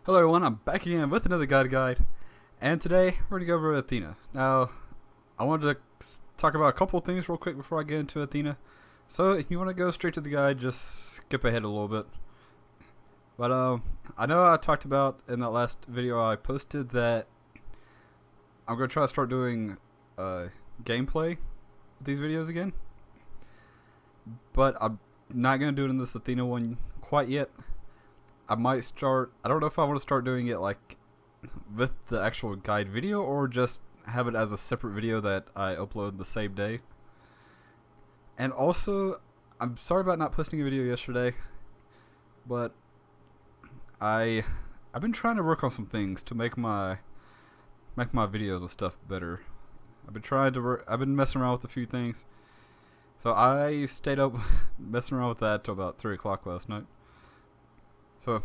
Hello everyone, I'm back again with another guide, and today we're going to go over Athena. Now, I wanted to talk about a couple of things real quick before I get into Athena. So if you want to go straight to the guide, just skip ahead a little bit. But I know I talked about in that last video I posted that I'm going to try to start doing gameplay with these videos again. But I'm not going to do it in this Athena one quite yet. I might start, I don't know if I want to start doing it like with the actual guide video or just have it as a separate video that I upload the same day. And also, I'm sorry about not posting a video yesterday, but I've been trying to work on some things to make my videos and stuff better. I've been messing around with a few things. So I stayed up messing around with that till about 3 o'clock last night. So,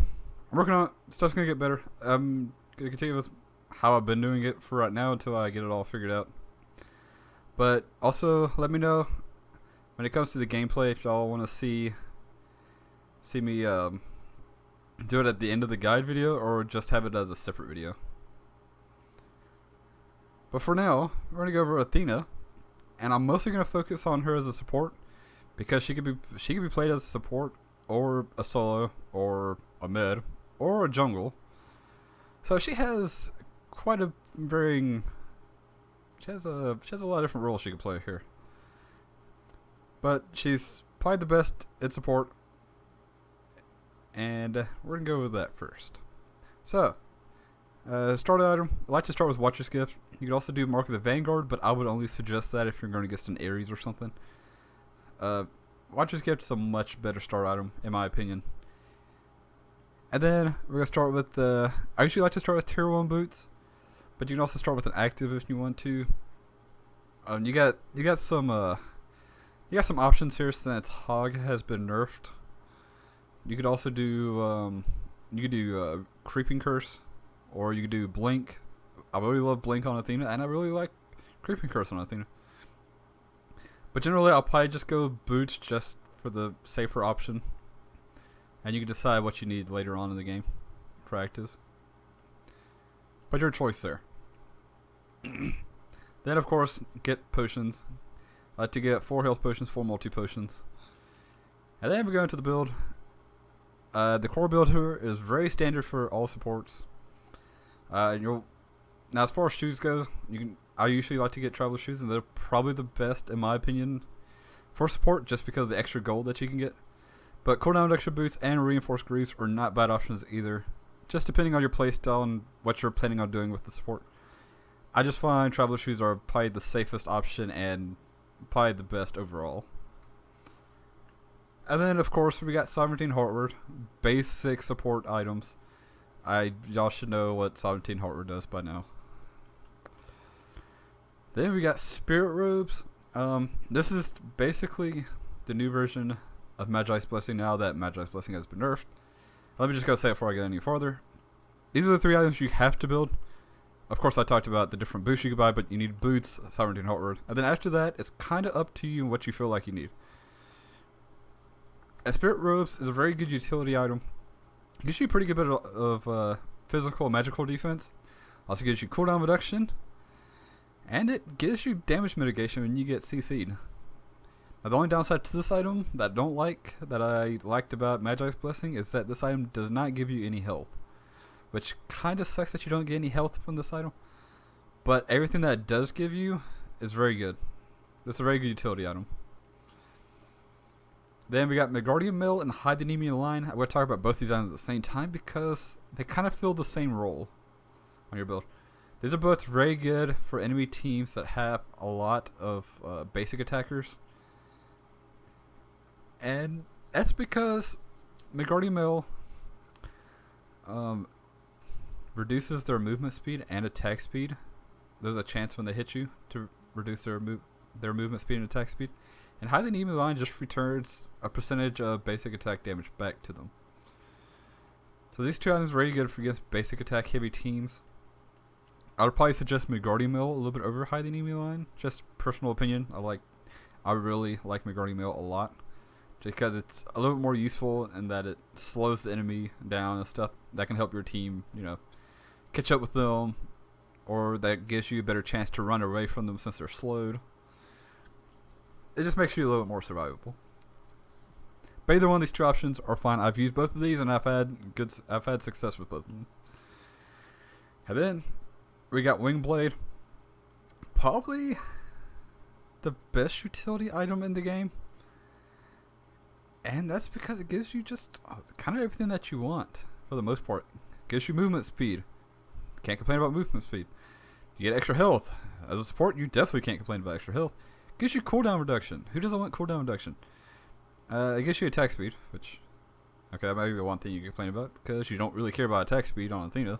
I'm working on it. Stuff's going to get better. I'm going to continue with how I've been doing it for right now until I get it all figured out. But also, let me know when it comes to the gameplay if y'all want to see me do it at the end of the guide video or just have it as a separate video. But for now, we're going to go over Athena. And I'm mostly going to focus on her as a support because she could be played as a support or a solo or a mid or a jungle. So she has quite a varying. She has a lot of different roles she can play here. But she's probably the best at support, and we're gonna go with that first. So, start item. I like to start with Watcher's Gift. You could also do Mark of the Vanguard, but I would only suggest that if you're going to get an Ares or something. Watcher's Gift is a much better start item, in my opinion. And then we're going to start with I usually like to start with tier 1 boots, but you can also start with an active if you want to. You got some options here since Hog has been nerfed. You could also do Creeping Curse, or you could do Blink. I really love Blink on Athena, and I really like Creeping Curse on Athena. But generally, I'll probably just go boots just for the safer option. And you can decide what you need later on in the game for actives. But your choice there. Then, of course, get potions. I like to get 4 health potions, 4 multi potions. And then we go into the build. The core build here is very standard for all supports. Now, as far as shoes go, I usually like to get traveler shoes, and they're probably the best, in my opinion, for support, just because of the extra gold that you can get. But cooldown reduction boots and reinforced greaves are not bad options either, just depending on your playstyle and what you're planning on doing with the support. I just find traveler shoes are probably the safest option and probably the best overall. And then, of course, we got Sovereignty and Heartward, basic support items. Y'all should know what Sovereignty and Heartward does by now. Then we got Spirit Robes. This is basically the new version of Magi's Blessing now that Magi's Blessing has been nerfed. Let me just go say it before I get any farther. These are the 3 items you have to build. Of course, I talked about the different boots you can buy, but you need boots, Sovereignty, and Heartward. And then after that, it's kind of up to you and what you feel like you need. And Spirit Robes is a very good utility item. It gives you a pretty good bit of physical and magical defense. Also gives you cooldown reduction. And it gives you damage mitigation when you get CC'd. Now, the only downside to this item that I liked about Magi's Blessing is that this item does not give you any health. Which kind of sucks that you don't get any health from this item. But everything that it does give you is very good. This is a very good utility item. Then we got Megardium Mill and Hide the Enemy Line. I'm going to talk about both these items at the same time because they kind of fill the same role on your build. These are both very good for enemy teams that have a lot of basic attackers. And that's because Megardium Mill reduces their movement speed and attack speed. There's a chance when they hit you to reduce their movement speed and attack speed. And Hide the Enemy Line just returns a percentage of basic attack damage back to them. So these 2 items are very good for against basic attack heavy teams. I would probably suggest Megardium Mill a little bit over Hide the Enemy Line. Just personal opinion. I really like Megardium Mill a lot. just because it's a little bit more useful in that it slows the enemy down and stuff that can help your team, catch up with them, or that gives you a better chance to run away from them since they're slowed. It just makes you a little bit more survivable. But either one of these two options are fine. I've used both of these and I've had success with both of them. And then we got Wingblade, probably the best utility item in the game. And that's because it gives you just kind of everything that you want for the most part. Gives you movement speed. Can't complain about movement speed. You get extra health. As a support, you definitely can't complain about extra health. Gives you cooldown reduction. Who doesn't want cooldown reduction? It gives you attack speed, which, okay, that might be the one thing you complain about because you don't really care about attack speed on Athena.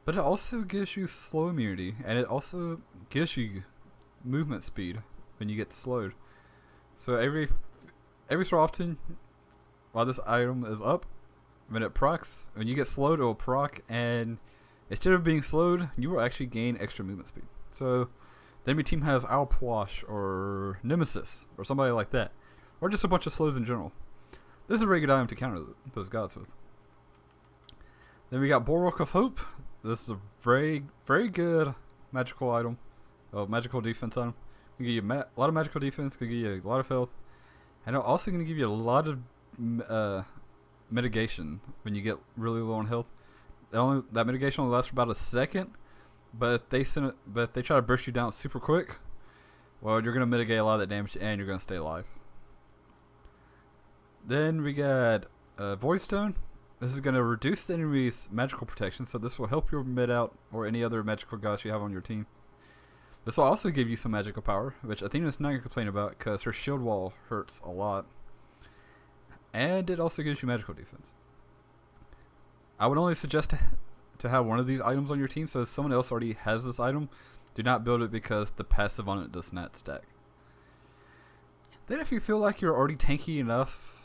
But it also gives you slow immunity, and it also gives you movement speed when you get slowed. So every so often, while this item is up, when it procs, when you get slowed, it will proc, and instead of being slowed, you will actually gain extra movement speed. So the enemy team has Alpwash or Nemesis or somebody like that, or just a bunch of slows in general. This is a very good item to counter those gods with. Then we got Bulwark of Hope. This is a very, very good magical item. Magical defense item. Can give you a lot of magical defense, can give you a lot of health, and it's also going to give you a lot of mitigation when you get really low on health. That mitigation only lasts for about a second, but if they try to burst you down super quick, well, you're going to mitigate a lot of that damage and you're going to stay alive. Then we got Void Stone. This is going to reduce the enemy's magical protection, so this will help your mid out or any other magical gods you have on your team. This will also give you some magical power, which Athena's not going to complain about because her shield wall hurts a lot. And it also gives you magical defense. I would only suggest to have one of these items on your team, so if someone else already has this item, do not build it because the passive on it does not stack. Then if you feel like you're already tanky enough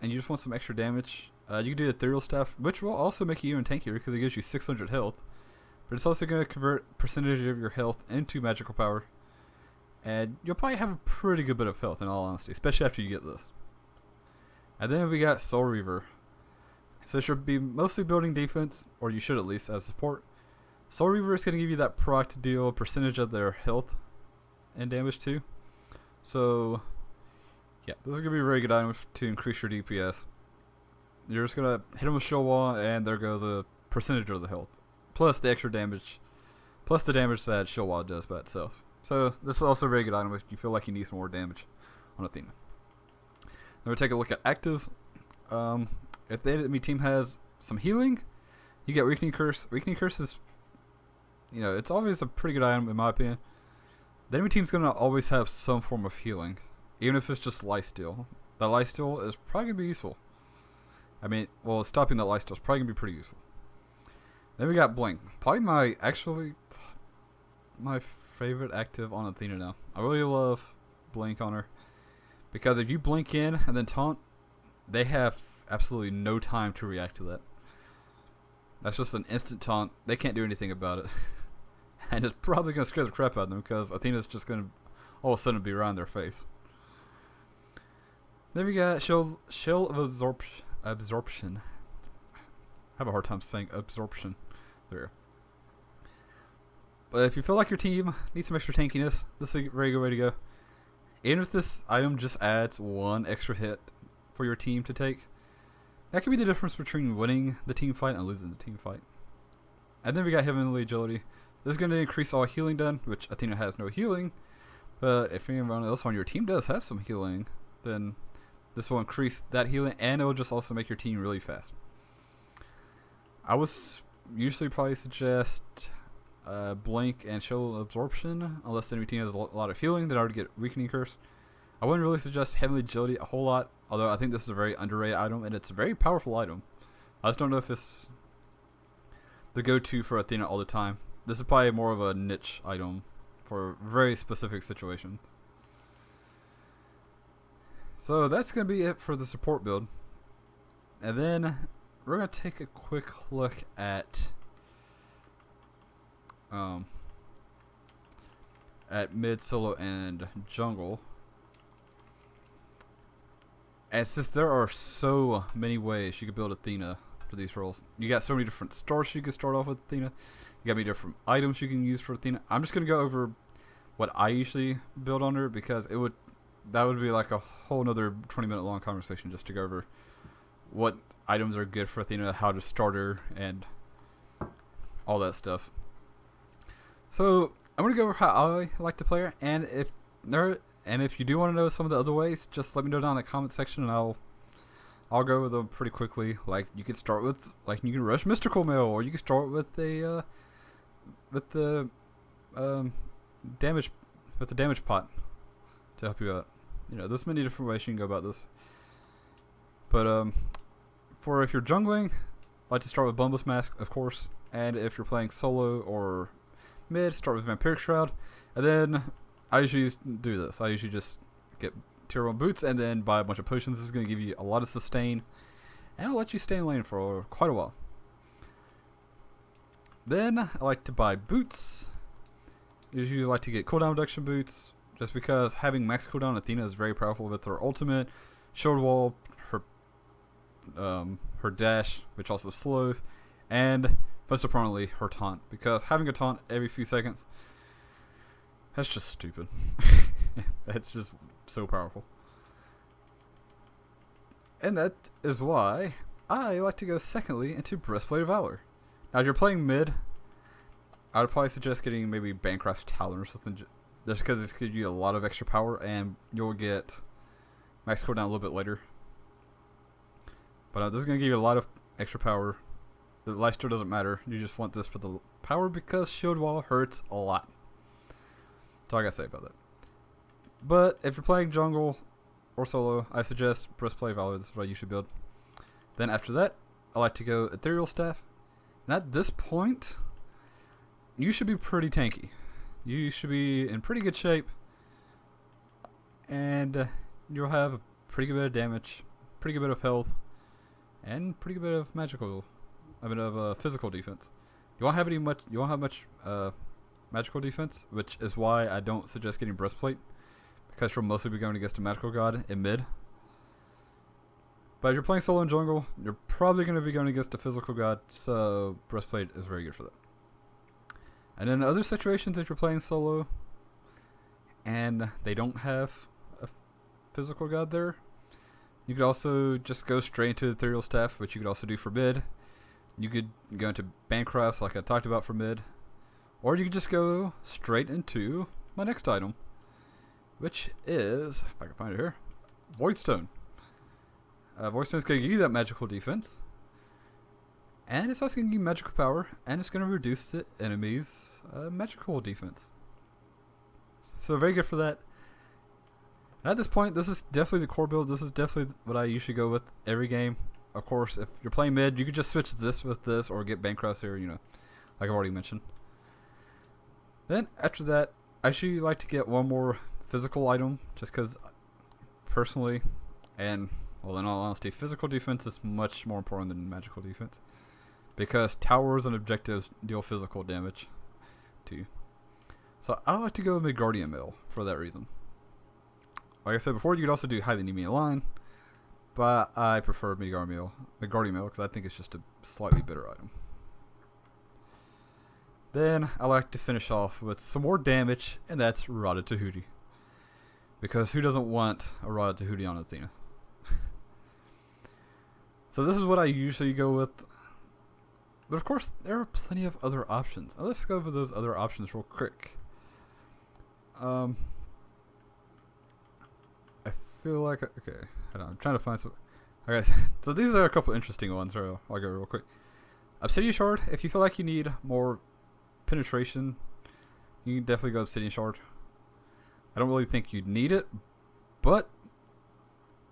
and you just want some extra damage, you can do Ethereal Staff, which will also make you even tankier because it gives you 600 health. But it's also going to convert percentage of your health into magical power. And you'll probably have a pretty good bit of health in all honesty, especially after you get this. And then we got Soul Reaver. So you should be mostly building defense, or you should at least as support. Soul Reaver is going to give you that proc to deal a percentage of their health and damage too. So yeah, this is going to be a very good item to increase your DPS. You're just going to hit them with Shield Wall and there goes a percentage of the health. Plus the extra damage. Plus the damage that Shield Wall does by itself. So this is also a very good item if you feel like you need some more damage on Athena. Then we'll take a look at actives. If the enemy team has some healing, you get Weakening Curse. Weakening Curse is, it's always a pretty good item in my opinion. The enemy team's going to always have some form of healing. Even if it's just lifesteal. That lifesteal is probably going to be useful. Stopping that lifesteal is probably going to be pretty useful. Then we got Blink. Probably my favorite active on Athena now. I really love Blink on her. Because if you blink in and then taunt, they have absolutely no time to react to that. That's just an instant taunt. They can't do anything about it. And it's probably going to scare the crap out of them because Athena's just going to all of a sudden be around their face. Then we got Shell of Absorption. I have a hard time saying absorption there. But if you feel like your team needs some extra tankiness, this is a very good way to go. Even if this item just adds one extra hit for your team to take, that could be the difference between winning the team fight and losing the team fight. And then we got Heavenly Agility. This is going to increase all healing done, which Athena has no healing. But if anyone else on your team does have some healing, then this will increase that healing, and it will just also make your team really fast. I would usually probably suggest Blink and Shell Absorption, unless the enemy team has a lot of healing, then I would get Weakening Curse. I wouldn't really suggest Heavenly Agility a whole lot, although I think this is a very underrated item, and it's a very powerful item. I just don't know if it's the go-to for Athena all the time. This is probably more of a niche item for very specific situations. So that's going to be it for the support build. And then we're going to take a quick look at mid, solo, and jungle. And since there are so many ways you could build Athena for these roles, you got so many different starts you can start off with Athena. You got many different items you can use for Athena. I'm just gonna go over what I usually build on her because that would be like a whole nother 20-minute long conversation just to go over what items are good for Athena, how to start her, and all that stuff. So I'm gonna go over how I like to play her, and if you do want to know some of the other ways, just let me know down in the comment section, and I'll go over them pretty quickly. Like you could start with you can rush Mystical Mail, or you can start with the damage pot to help you out. There's many different ways you can go about this. But for if you're jungling, I like to start with Bumbless Mask, of course. And if you're playing solo or mid, start with Vampiric Shroud. And then I usually do this. I usually just get tier 1 boots and then buy a bunch of potions. This is going to give you a lot of sustain. And it'll let you stay in lane for quite a while. Then I like to buy boots. Usually like to get cooldown reduction boots. Just because having max cooldown Athena is very powerful with her ultimate, shield wall, her dash, which also slows, and most importantly, her taunt. Because having a taunt every few seconds, that's just stupid. That's just so powerful. And that is why I like to go secondly into Breastplate of Valor. Now, if you're playing mid, I would probably suggest getting maybe Bancraft's Talon or something, just because it's going to give you a lot of extra power, and you'll get max cooldown a little bit later. But this is going to give you a lot of extra power. The lifesteal doesn't matter. You just want this for the power because shield wall hurts a lot. That's all I got to say about that. But if you're playing jungle or solo, I suggest Breastplate of Valor. This is what you should build. Then after that, I like to go Ethereal Staff. And at this point, you should be pretty tanky. You should be in pretty good shape. And you'll have a pretty good bit of damage, pretty good bit of health, and pretty good bit of physical defense. You won't have much magical defense, which is why I don't suggest getting Breastplate, because you'll mostly be going against a magical god in mid. But if you're playing solo and jungle, you're probably going to be going against a physical god, so Breastplate is very good for that. And in other situations, if you're playing solo and they don't have a physical god there, you could also just go straight into Ethereal Staff, which you could also do for mid. You could go into Bancrafts like I talked about for mid. Or you could just go straight into my next item, which is, if I can find it here, Voidstone. Voidstone's going to give you that magical defense. And it's also going to give you magical power, and it's going to reduce the enemy's magical defense. So very good for that. And at this point, this is definitely the core build. This is definitely what I usually go with every game. Of course, if you're playing mid, you could just switch this with this, or get Bancross here, like I've already mentioned. Then, after that, I usually like to get one more physical item, just because, personally, and, well, in all honesty, physical defense is much more important than magical defense. Because towers and objectives deal physical damage to you. So I like to go with Midgardian Mail for that reason. Like I said before, you could also do Highly Enemy Line, but I prefer Midgardian Mail because I think it's just a slightly better item. Then I like to finish off with some more damage, and that's Rotted Tahuti. Because who doesn't want a Rotted Tahuti on Athena? So this is what I usually go with. But of course, there are plenty of other options. Now, let's go over those other options real quick. I feel like, okay, hold on, I'm trying to find some. Okay, so these are a couple interesting ones. I'll go real quick. Obsidian Shard. If you feel like you need more penetration, you can definitely go Obsidian Shard. I don't really think you'd need it, but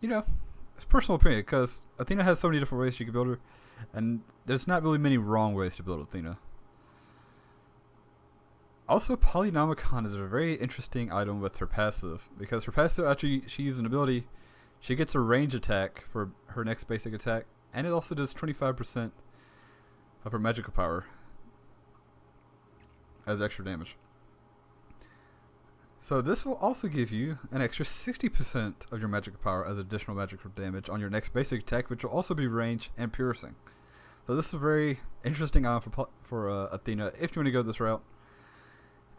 it's personal opinion because Athena has so many different ways you can build her. And there's not really many wrong ways to build Athena. Also, Polynomicon is a very interesting item with her passive. Because her passive, after she uses an ability, she gets a range attack for her next basic attack. And it also does 25% of her magical power as extra damage. So this will also give you an extra 60% of your magical power as additional magical damage on your next basic attack, which will also be range and piercing. So this is a very interesting item for Athena if you want to go this route.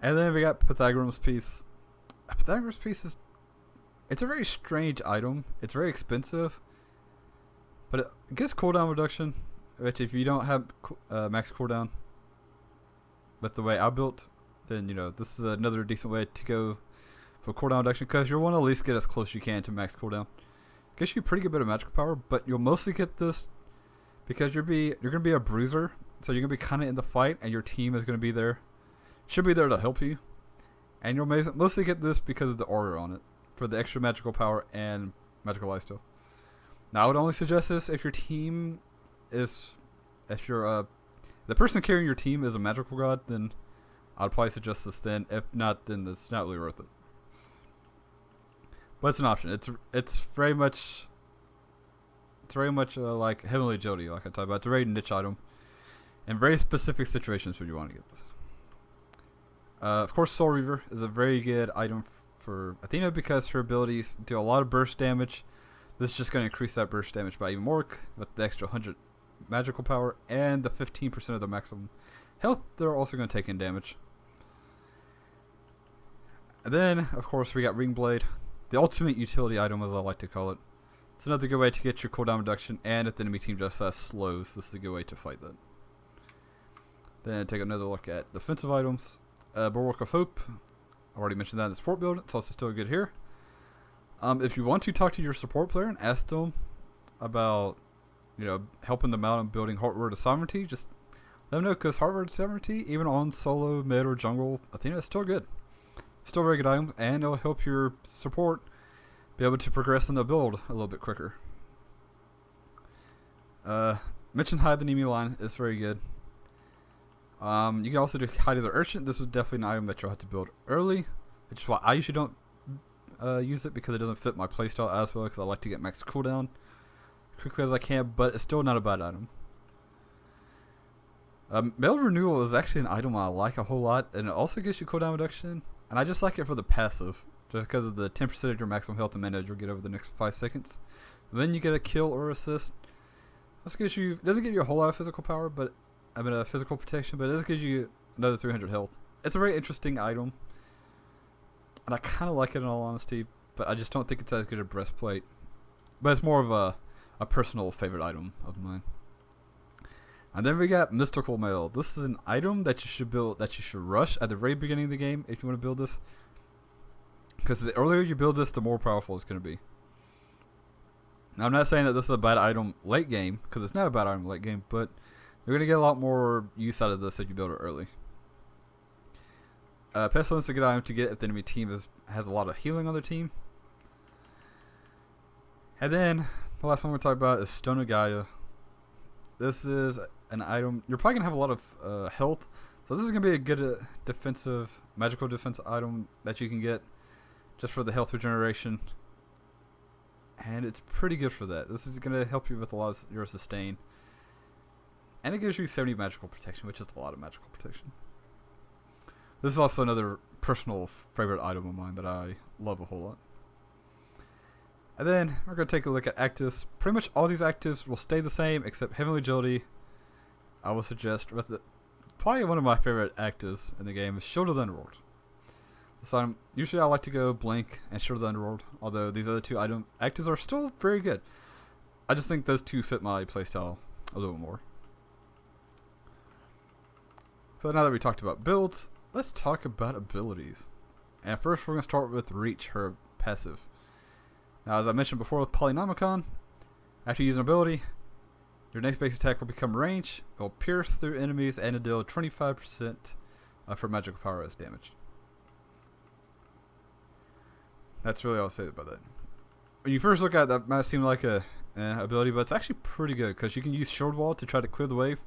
And then we got Pythagoras piece. Pythagoras piece it's a very strange item. It's very expensive, but it gives cooldown reduction, which if you don't have max cooldown, but the way I built, then this is another decent way to go for cooldown reduction, because you'll want to at least get as close as you can to max cooldown. Gives you a pretty good bit of magical power, but you'll mostly get this because you're gonna be a bruiser, so you're gonna be kind of in the fight, and your team is gonna be there, should be there to help you, and you'll mostly get this because of the aura on it for the extra magical power and magical lifesteal. Now I would only suggest this if your team is, if you're the person carrying your team is a magical god, then I'd probably suggest this then. If not, then it's not really worth it. But it's an option. It's very much like Heavenly Agility, like I talked about. It's a very niche item in very specific situations where you want to get this. Of course, Soul Reaver is a very good item for Athena because her abilities do a lot of burst damage. This is just going to increase that burst damage by even more with the extra 100 magical power and the 15% of the maximum health. They're also going to take in damage. And then, of course, we got Ring Blade, the ultimate utility item, as I like to call it. It's another good way to get your cooldown reduction, and if the enemy team just has slows, this is a good way to fight that. Then take another look at defensive items. Bulwark of Hope, I already mentioned that in the support build. It's also still good here. If you want to talk to your support player and ask them about, helping them out in building Heart Word of Sovereignty, just let them know, because Heart Word of Sovereignty, even on solo, mid, or jungle, Athena is still good. Still a very good item, and it'll help your support be able to progress in the build a little bit quicker. Mention Hide the Enemy line is very good. You can also do Hide of the Urchin. This is definitely an item that you'll have to build early, which is why I usually don't use it, because it doesn't fit my playstyle as well, because I like to get max cooldown quickly as I can, but it's still not a bad item. Mail Renewal is actually an item I like a whole lot, and it also gives you cooldown reduction, and I just like it for the passive, just because of the 10% of your maximum health and mana you'll get over the next 5 seconds. Then you get a kill or assist. This gives you, it doesn't give you a whole lot of physical power, but physical protection, but it does give you another 300 health. It's a very interesting item, and I kind of like it in all honesty, but I just don't think it's as good a breastplate. But it's more of a personal favorite item of mine. And then we got Mystical Mail. This is an item that you should build, that you should rush at the very beginning of the game if you want to build this, because the earlier you build this, the more powerful it's going to be. Now, I'm not saying that this is a bad item late game, because it's not a bad item late game, but you're going to get a lot more use out of this if you build it early. Pestilence is a good item to get if the enemy team has a lot of healing on their team. And then the last one we're talking about is Stone of Gaia. This is an item, you're probably going to have a lot of health, so this is going to be a good magical defense item that you can get just for the health regeneration. And it's pretty good for that. This is going to help you with a lot of your sustain. And it gives you 70 magical protection, which is a lot of magical protection. This is also another personal favorite item of mine that I love a whole lot. And then we're going to take a look at actives. Pretty much all these actives will stay the same except Heavenly Agility. I will suggest, probably one of my favorite actives in the game is Shield of the Underworld. So usually I like to go Blink and Shield of the Underworld, although these other two actives are still very good. I just think those two fit my playstyle a little more. So now that we talked about builds, let's talk about abilities. And first we're going to start with Reach, her passive. Now, as I mentioned before with Polynomicon, after you use an ability, your next base attack will become range, it will pierce through enemies, and deal 25% for magical power as damage. That's really all I'll say about that. When you first look at it, that might seem like a ability, but it's actually pretty good, because you can use Shield Wall to try to clear the wave.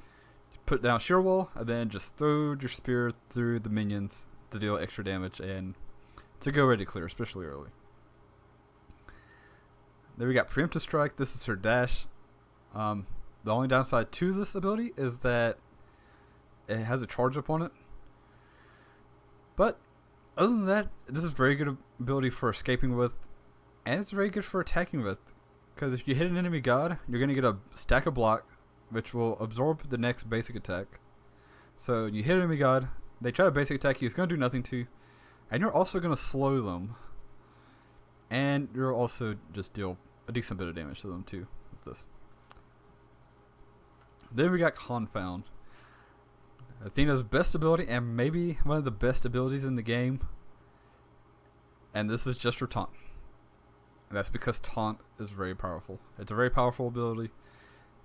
Put down Shield Wall, and then just throw your spear through the minions to deal extra damage, and to go ready to clear, especially early. Then we got Preemptive Strike. This is her dash. The only downside to this ability is that it has a charge up on it. But Other than that, this is very good ability for escaping with, and it's very good for attacking with. Because if you hit an enemy god, you're going to get a stack of block, which will absorb the next basic attack. So you hit an enemy god, they try to basic attack you, it's going to do nothing to you. And you're also going to slow them. And you'll also just deal a decent bit of damage to them too with this. Then we got Confound. Athena's best ability, and maybe one of the best abilities in the game. And this is just her taunt. And that's because taunt is very powerful. It's a very powerful ability.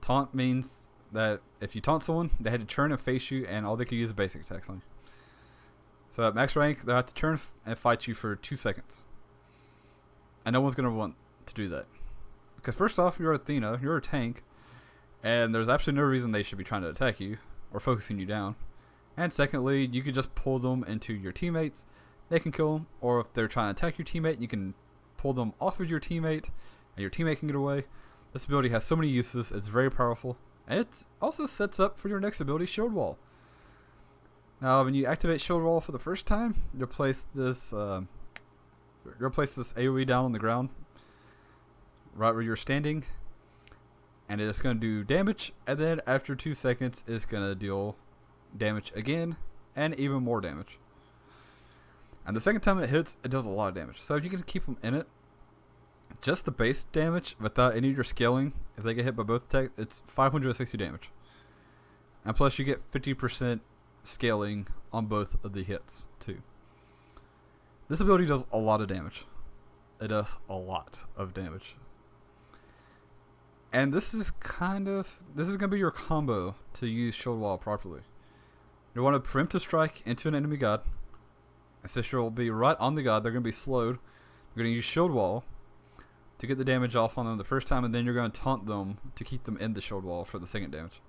Taunt means that if you taunt someone, they had to turn and face you, and all they could use is basic attacks on you. So at max rank, they have to turn and fight you for 2 seconds. And no one's going to want to do that. Because first off, you're Athena, you're a tank, and there's absolutely no reason they should be trying to attack you or focusing you down. And secondly, you can just pull them into your teammates. They can kill them, or if they're trying to attack your teammate, you can pull them off of your teammate, and your teammate can get away. This ability has so many uses. It's very powerful, and it also sets up for your next ability, Shield Wall. Now, when you activate Shield Wall for the first time, you'll place this AoE down on the ground, right where you're standing, and it's going to do damage. And then after 2 seconds, it's going to deal damage again, and even more damage. And the second time it hits, it does a lot of damage. So if you can keep them in it, just the base damage without any of your scaling, if they get hit by both attacks, it's 560 damage. And plus you get 50% scaling on both of the hits too. This ability does a lot of damage. It does a lot of damage. And this is going to be your combo to use Shield Wall properly. You want to preemptive strike into an enemy god. And since you'll be right on the god, they're going to be slowed. You're going to use Shield Wall to get the damage off on them the first time, and then you're going to taunt them to keep them in the Shield Wall for the second damage.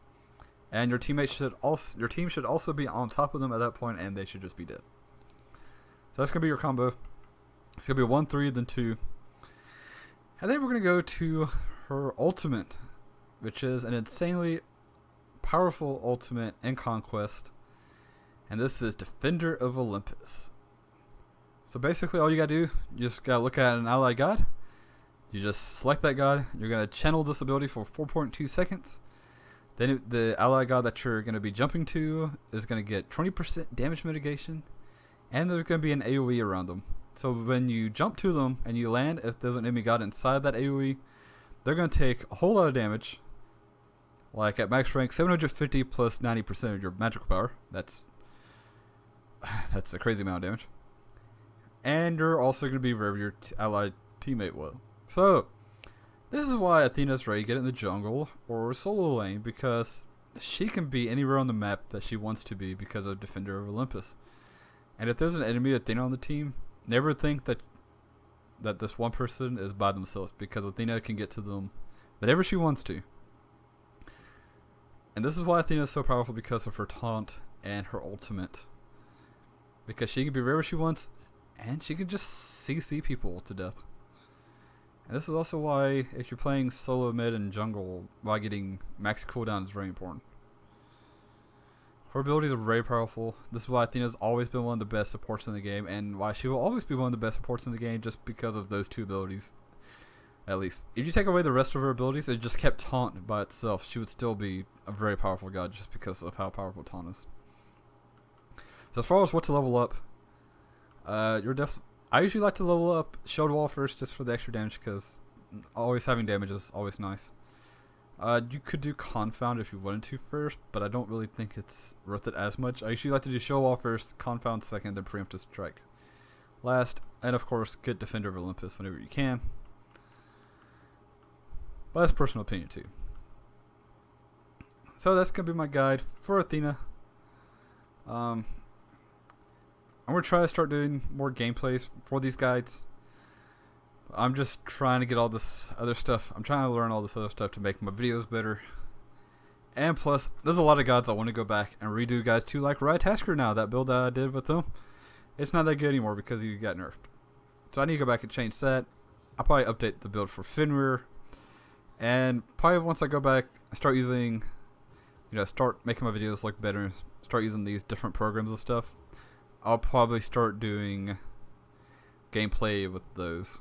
And your team should also be on top of them at that point, and they should just be dead. So that's going to be your combo. It's going to be 1, 3, then 2. And then we're going to go to her ultimate, which is an insanely powerful ultimate in Conquest. And this is Defender of Olympus. So basically all you gotta do, you just gotta look at an allied god. You just select that god. You're gonna channel this ability for 4.2 seconds. Then the allied god that you're gonna be jumping to is gonna get 20% damage mitigation. And there's gonna be an AoE around them. So when you jump to them and you land, if there's an enemy god inside that AoE, they're gonna take a whole lot of damage. Like at max rank, 750 plus 90% of your magical power. That's a crazy amount of damage. And you're also going to be wherever your allied teammate will. So, this is why Athena's ready to get in the jungle or solo lane, because she can be anywhere on the map that she wants to be because of Defender of Olympus. And if there's an enemy Athena on the team, never think that this one person is by themselves, because Athena can get to them whenever she wants to. And this is why Athena is so powerful, because of her taunt and her ultimate. Because she can be wherever she wants, and she can just CC people to death. And this is also why, if you're playing solo mid and jungle, why getting max cooldown is very important. Her abilities are very powerful. This is why Athena's always been one of the best supports in the game, and why she will always be one of the best supports in the game, just because of those two abilities. At least. If you take away the rest of her abilities and just kept taunt by itself, she would still be a very powerful god, just because of how powerful taunt is. So as far as what to level up, I usually like to level up Shield Wall first, just for the extra damage, because always having damage is always nice. You could do Confound if you wanted to first, but I don't really think it's worth it as much. I usually like to do Shield Wall first, Confound second, then Preemptive Strike last, and of course get Defender of Olympus whenever you can. But that's personal opinion too. So that's going to be my guide for Athena. I'm going to try to start doing more gameplays for these guides. I'm just trying to get all this other stuff. I'm trying to learn all this other stuff to make my videos better. And plus, there's a lot of gods I want to go back and redo guys too, like Riot Tasker now. That build that I did with them, it's not that good anymore because he got nerfed. So I need to go back and change that. I'll probably update the build for Fenrir. And probably once I go back and start using, start making my videos look better, start using these different programs and stuff, I'll probably start doing gameplay with those.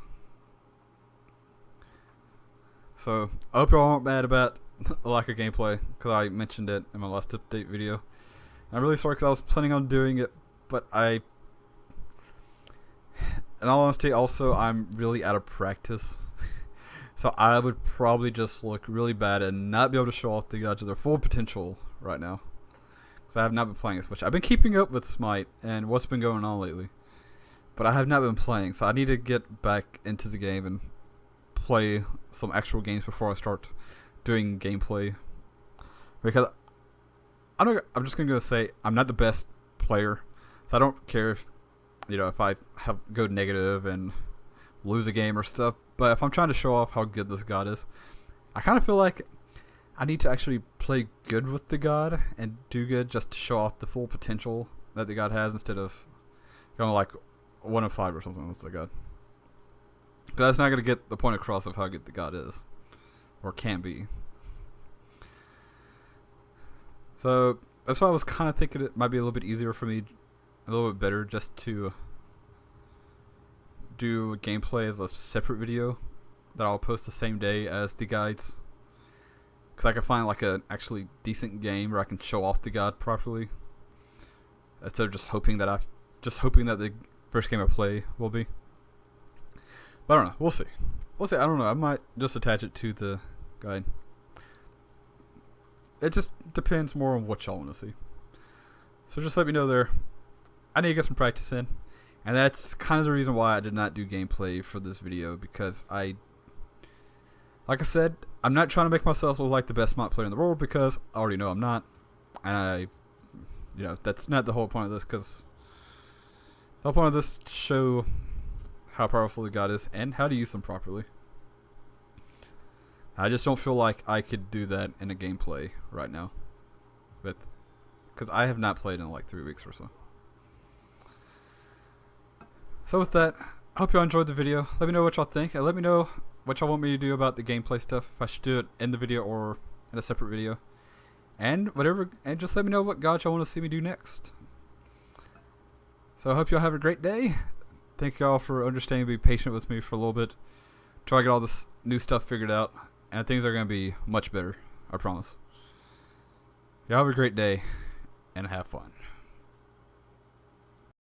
So I hope y'all aren't mad about the lack of gameplay, because I mentioned it in my last update video. I'm really sorry because I was planning on doing it, but in all honesty, also I'm really out of practice. So I would probably just look really bad and not be able to show off the gods to their full potential right now. Because I have not been playing as much. I've been keeping up with Smite and what's been going on lately, but I have not been playing, so I need to get back into the game and play some actual games before I start doing gameplay. Because I'm just gonna say I'm not the best player, so I don't care if if I go negative and lose a game or stuff. But if I'm trying to show off how good this god is, I kind of feel like I need to actually play good with the god and do good just to show off the full potential that the god has, instead of going like 1 of 5 or something with the god. Because that's not going to get the point across of how good the god is, or can be. So that's why I was kind of thinking it might be a little bit easier for me, a little bit better, just to do gameplay as a separate video that I'll post the same day as the guides. Because I can find like an actually decent game where I can show off the god properly, instead of just hoping that the first game I play will be. But I don't know. We'll see. I don't know. I might just attach it to the guide. It just depends more on what y'all want to see. So just let me know there. I need to get some practice in. And that's kind of the reason why I did not do gameplay for this video. Because like I said, I'm not trying to make myself look like the best Smite player in the world, because I already know I'm not. And that's not the whole point of this, because the whole point of this is to show how powerful the god is and how to use them properly. I just don't feel like I could do that in a gameplay right now, because I have not played in like 3 weeks or so. So with that, I hope y'all enjoyed the video. Let me know what y'all think, and let me know what y'all want me to do about the gameplay stuff, if I should do it in the video or in a separate video, and just let me know what god y'all want to see me do next. So I hope y'all have a great day. Thank y'all for understanding and being patient with me for a little bit. Try to get all this new stuff figured out, and things are going to be much better, I promise. Y'all have a great day, and have fun.